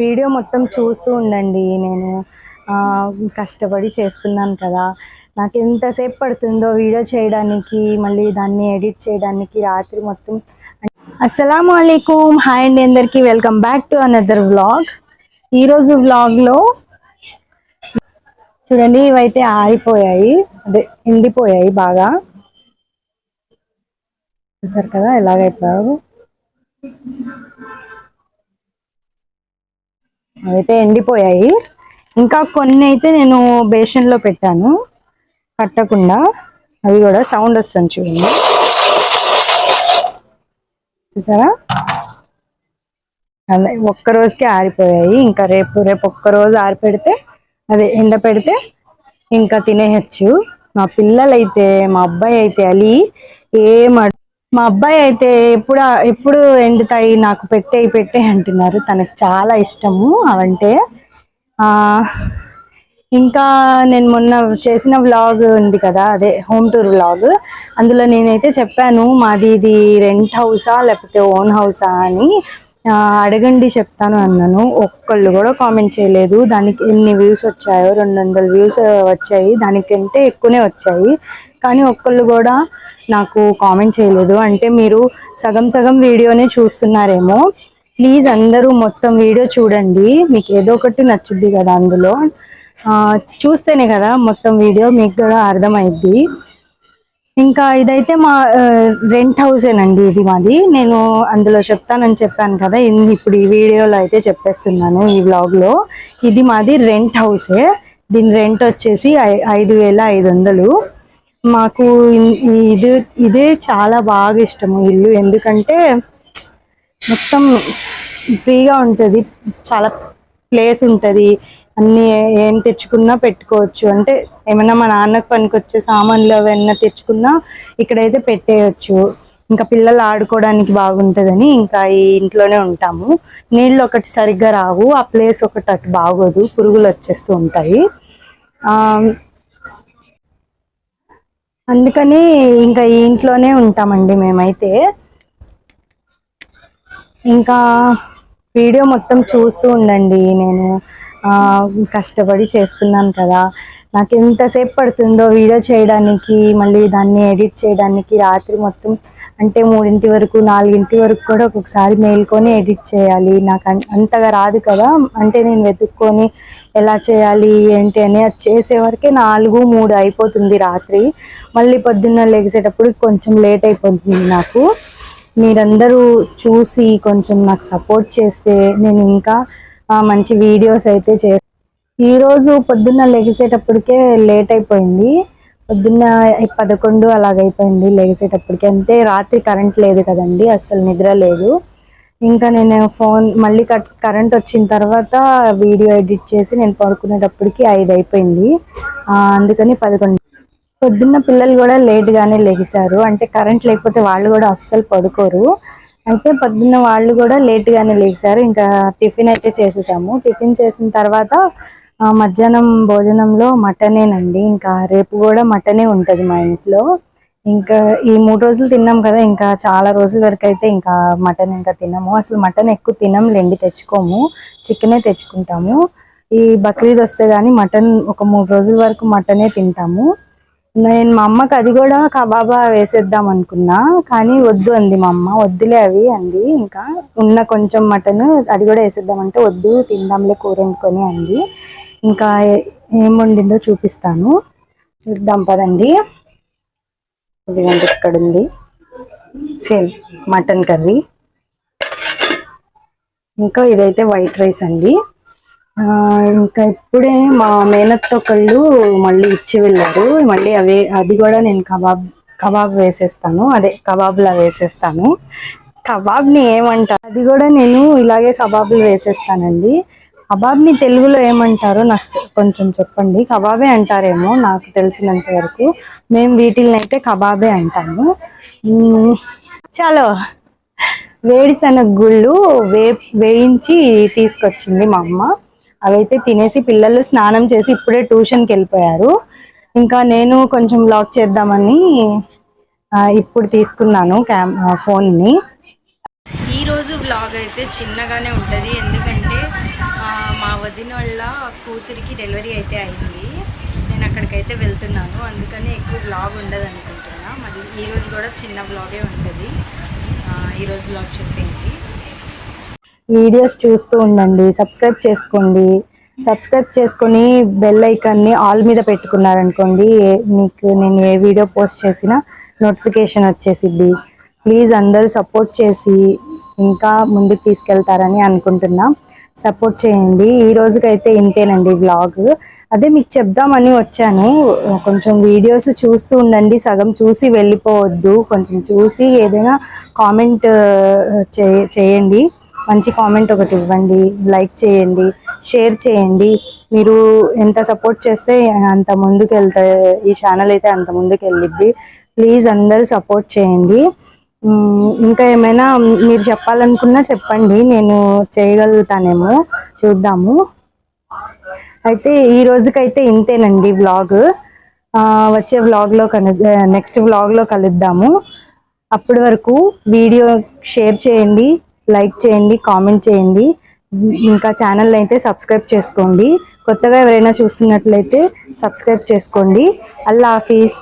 Video మొత్తం చూస్తూ ఉండండి. నేను కష్టపడి చేస్తున్నాను కదా, నాకు ఎంతసేపు పడుతుందో వీడియో చేయడానికి, మళ్ళీ దాన్ని ఎడిట్ చేయడానికి రాత్రి మొత్తం. అస్సలాము అలైకుం, హాయ్ అండి అందరికీ, welcome back to another vlog. ఈరోజు వ్లాగ్లో చూడండి, ఇవైతే ఆరిపోయాయి, అదే ఎండిపోయాయి బాగా. చూసారు కదా ఎలాగైపోయావు. అయితే ఎండిపోయాయి. ఇంకా కొన్ని అయితే నేను బేషన్లో పెట్టాను కట్టకుండా, అవి కూడా సౌండ్ వస్తుంది చూడండి, చూసారా. అదే ఒక్క రోజుకే ఆరిపోయాయి. ఇంకా రేపు ఒక్కరోజు ఆరిపెడితే, అదే ఎండ పెడితే ఇంకా తినేయచ్చు. మా పిల్లలైతే, మా అబ్బాయి అయితే అలి మా అబ్బాయి అయితే ఎప్పుడు ఎండుతాయి నాకు పెట్టే అంటున్నారు. తనకు చాలా ఇష్టము అవంటే. ఇంకా నేను మొన్న చేసిన వ్లాగ్ ఉంది కదా, అదే హోమ్ టూర్ వ్లాగ్, అందులో నేనైతే చెప్పాను మాది ఇది రెంట్ హౌసా లేకపోతే ఓన్ హౌసా అని. అడగండి చెప్తాను అన్నాను. ఒక్కళ్ళు కూడా కామెంట్ చేయలేదు. దానికి ఎన్ని వ్యూస్ వచ్చాయో, 200 వ్యూస్ వచ్చాయి, దానికంటే ఎక్కువనే వచ్చాయి. కానీ ఒక్కళ్ళు కూడా నాకు కామెంట్ చేయలేదు. అంటే మీరు సగం సగం వీడియోనే చూస్తున్నారేమో. ప్లీజ్ అందరూ మొత్తం వీడియో చూడండి, మీకు ఏదో ఒకటి నచ్చుద్ది కదా అందులో. చూస్తేనే కదా మొత్తం వీడియో మీకు కూడా అర్థమైద్ది. ఇంకా ఇదైతే మా రెంట్ హౌసేనండి, ఇది మాది. నేను అందులో చెప్తానని చెప్పాను కదా, ఇప్పుడు ఈ వీడియోలో అయితే చెప్పేస్తున్నాను ఈ వ్లాగ్లో. ఇది మాది రెంట్ హౌసే. దీని రెంట్ వచ్చేసి 5,500. మాకు ఇదే చాలా బాగా ఇష్టము ఇల్లు. ఎందుకంటే మొత్తం ఫ్రీగా ఉంటుంది, చాలా ప్లేస్ ఉంటుంది, అన్నీ ఏం తెచ్చుకున్నా పెట్టుకోవచ్చు. అంటే ఏమన్నా మా నాన్నకు పనికొచ్చే సామాన్లు అవన్నీ తెచ్చుకున్నా ఇక్కడైతే పెట్టేయచ్చు. ఇంకా పిల్లలు ఆడుకోవడానికి బాగుంటుందని ఇంకా ఈ ఇంట్లోనే ఉంటాము. నీళ్ళు ఒకటి సరిగ్గా రావు, ఆ ప్లేస్ ఒకటి అటు బాగోదు, పురుగులు వచ్చేస్తూ ఉంటాయి. అందుకని ఇంకా ఈ ఇంట్లోనే ఉంటామండి మేమైతే. ఇంకా వీడియో మొత్తం చూస్తూ ఉండండి. నేను కష్టపడి చేస్తున్నాను కదా, నాకు ఎంతసేపు పడుతుందో వీడియో చేయడానికి, మళ్ళీ దాన్ని ఎడిట్ చేయడానికి రాత్రి మొత్తం. అంటే 3 వరకు 4 వరకు కూడా ఒక్కొక్కసారి మేల్కొని ఎడిట్ చేయాలి. నాకు అంతగా రాదు కదా, అంటే నేను వెతుక్కొని ఎలా చేయాలి ఏంటి అని అది చేసేవరకే 4-3 అయిపోతుంది రాత్రి. మళ్ళీ పొద్దున్న లెగిసేటప్పుడు కొంచెం లేట్ అయిపోతుంది నాకు. మీరందరూ చూసి కొంచెం నాకు సపోర్ట్ చేస్తే నేను ఇంకా మంచి వీడియోస్ అయితే ఈరోజు పొద్దున్న లెగిసేటప్పటికే లేట్ అయిపోయింది. పొద్దున్న 11 అలాగైపోయింది లెగిసేటప్పటికి. అంటే రాత్రి కరెంట్ లేదు కదండి, అస్సలు నిద్ర లేదు. ఇంకా నేను మళ్ళీ కరెంట్ వచ్చిన తర్వాత వీడియో ఎడిట్ చేసి నేను పడుకునేటప్పటికి 5 అయిపోయింది. అందుకని 11. పొద్దున్న పిల్లలు కూడా లేట్గానే లెగిశారు. అంటే కరెంట్ లేకపోతే వాళ్ళు కూడా అస్సలు పడుకోరు. అయితే పొద్దున్న వాళ్ళు కూడా లేట్గానే లెగిశారు. ఇంకా టిఫిన్ అయితే చేసేసాము. టిఫిన్ చేసిన తర్వాత మధ్యాహ్నం భోజనంలో మటనేనండి. ఇంకా రేపు కూడా మటనే ఉంటుంది మా ఇంట్లో. ఇంకా ఈ 3 రోజులు తిన్నాం కదా, ఇంకా చాలా రోజుల వరకు అయితే ఇంకా మటన్ ఇంకా తినము. అసలు మటన్ ఎక్కువ తినంలేండి, తెచ్చుకోము, చికెనే తెచ్చుకుంటాము. ఈ బక్రీద్ వస్తే కానీ మటన్ ఒక 3 రోజుల వరకు మటనే తింటాము. నేను మా అమ్మకి అది కూడా కబాబా వేసేద్దాం అనుకున్నా, కానీ వద్దు అంది మా అమ్మ. వద్దులే అవి అంది. ఇంకా ఉన్న కొంచెం మటన్ అది కూడా వేసేద్దామంటే వద్దు, తిందాంలే కూర వండుకొని అంది. ఇంకా ఏం వండిందో చూపిస్తాను, చూద్దాం పదండి. ఇదిగోండి ఇక్కడ ఉంది సేమ్ మటన్ కర్రీ. ఇంకా ఇదైతే వైట్ రైస్ అండి. ఇంకా ఇప్పుడే మా మేనత్త ఒకళ్ళు మళ్ళీ ఇచ్చి వెళ్ళారు. మళ్ళీ అది కూడా నేను కబాబ్ వేసేస్తాను, అదే కబాబ్లా వేసేస్తాను. కబాబ్ని ఏమంటారు, అది కూడా నేను ఇలాగే కబాబ్లు వేసేస్తానండి. కబాబ్ని తెలుగులో ఏమంటారో నాకు కొంచెం చెప్పండి. కబాబే అంటారేమో నాకు తెలిసినంత వరకు. మేము వీటిల్ని అయితే కబాబే అంటాము. చాలో వేడిశనగ గుళ్ళు వేయించి తీసుకొచ్చింది మా అమ్మ. అవైతే తినేసి పిల్లలు స్నానం చేసి ఇప్పుడే ట్యూషన్కి వెళ్ళిపోయారు. ఇంకా నేను కొంచెం వ్లాగ్ చేద్దామని ఇప్పుడు తీసుకున్నాను ఫోన్ని. ఈరోజు వ్లాగ్ అయితే చిన్నగానే ఉంటుంది, ఎందుకంటే వదిన వాళ్ళ కూతురికి డెలివరీ అయితే అయింది. నేను అక్కడికైతే వెళ్తున్నాను, అందుకని ఎక్కువ వ్లాగ్ ఉండదు అనుకుంటున్నా. మళ్ళీ ఈరోజు కూడా చిన్న వ్లాగే ఉంటుంది. ఈరోజు వ్లాగ్ చూసేయండి. వీడియోస్ చూస్తూ ఉండండి, సబ్స్క్రైబ్ చేసుకోండి. సబ్స్క్రైబ్ చేసుకొని బెల్ ఐకాన్ని ఆల్ మీద పెట్టుకున్నారనుకోండి, మీకు నేను ఏ వీడియో పోస్ట్ చేసినా నోటిఫికేషన్ వచ్చేసిద్ది. ప్లీజ్ అందరూ సపోర్ట్ చేసి ఇంకా ముందుకు తీసుకెళ్తారని అనుకుంటున్నా. సపోర్ట్ చేయండి. ఈ రోజుకైతే ఇంతేనండి వ్లాగ్. అదే మీకు చెప్దామని వచ్చాను. కొంచెం వీడియోస్ చూస్తూ ఉండండి, సగం చూసి వెళ్ళిపోవద్దు. కొంచెం చూసి ఏదైనా కామెంట్ చేయండి. మంచి కామెంట్ ఒకటి ఇవ్వండి, లైక్ చేయండి, షేర్ చేయండి. మీరు ఎంత సపోర్ట్ చేస్తే అంత ముందుకు వెళ్తాయి, ఈ ఛానల్ అయితే అంత ముందుకు వెళ్ళిద్ది. ప్లీజ్ అందరూ సపోర్ట్ చేయండి. ఇంకా ఏమైనా మీరు చెప్పాలనుకున్నా చెప్పండి, నేను చేయగలుగుతానేమో, చూద్దాము. అయితే ఈ రోజుకైతే ఇంతేనండి వ్లాగ్. వచ్చే వ్లాగ్లో నెక్స్ట్ వ్లాగ్లో కలుద్దాము. అప్పటి వరకు వీడియో షేర్ చేయండి, లైక్ చేయండి, కామెంట్ చేయండి. ఇంకా ఛానల్ అయితే సబ్స్క్రైబ్ చేసుకోండి. కొత్తగా ఎవరైనా చూస్తున్నట్లయితే సబ్స్క్రైబ్ చేసుకోండి. అల్లా హాఫీజ్.